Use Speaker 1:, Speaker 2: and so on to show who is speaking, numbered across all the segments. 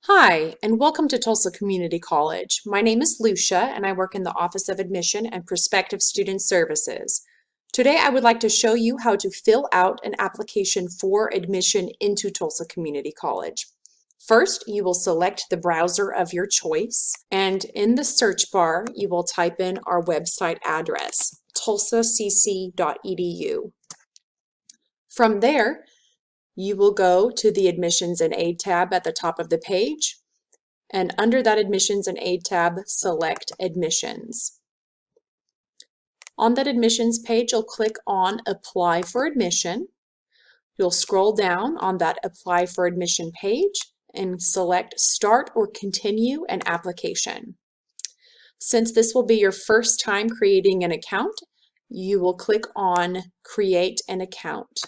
Speaker 1: Hi, and welcome to Tulsa Community College. My name is Lucia, and I work in the Office of Admission and Prospective Student Services. Today, I would like to show you how to fill out an application for admission into Tulsa Community College. First, you will select the browser of your choice, and in the search bar, you will type in our website address, tulsacc.edu. From there, you will go to the Admissions and Aid tab at the top of the page, and under that Admissions and Aid tab, select Admissions. On that admissions page, you'll click on Apply for Admission. You'll scroll down on that Apply for Admission page and select Start or Continue an Application. Since this will be your first time creating an account, you will click on Create an Account.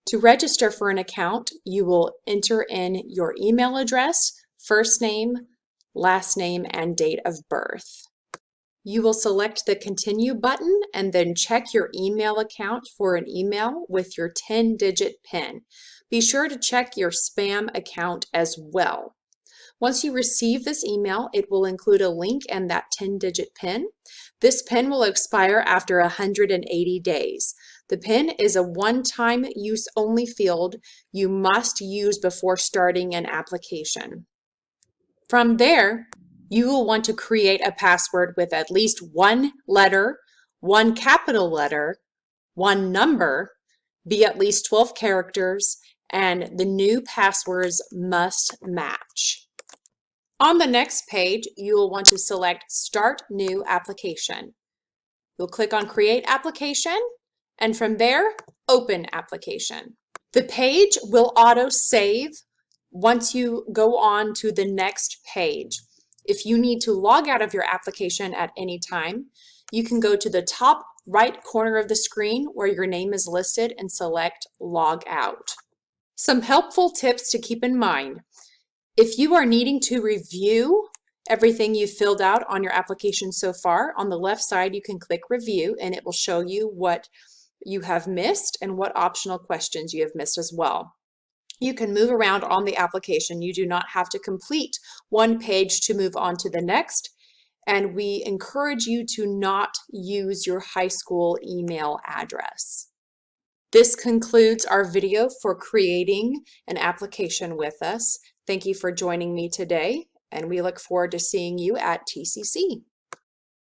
Speaker 1: To register for an account, you will enter in your email address, first name, last name, and date of birth. You will select the Continue button and then check your email account for an email with your 10-digit PIN. Be sure to check your spam account as well. Once you receive this email, it will include a link and that 10-digit PIN. This PIN will expire after 180 days. The PIN is a one-time use only field you must use before starting an application. From there, you will want to create a password with at least one letter, one capital letter, one number, be at least 12 characters, and the new passwords must match. On the next page, you will want to select Start New Application. You'll click on Create Application, and from there, Open Application. The page will auto-save once you go on to the next page. If you need to log out of your application at any time, you can go to the top right corner of the screen where your name is listed and select Log Out. Some helpful tips to keep in mind. If you are needing to review everything you've filled out on your application so far, on the left side you can click Review and it will show you what you have missed and what optional questions you have missed as well. You can move around on the application. You do not have to complete one page to move on to the next, and we encourage you to not use your high school email address. This concludes our video for creating an application with us. Thank you for joining me today, and we look forward to seeing you at TCC.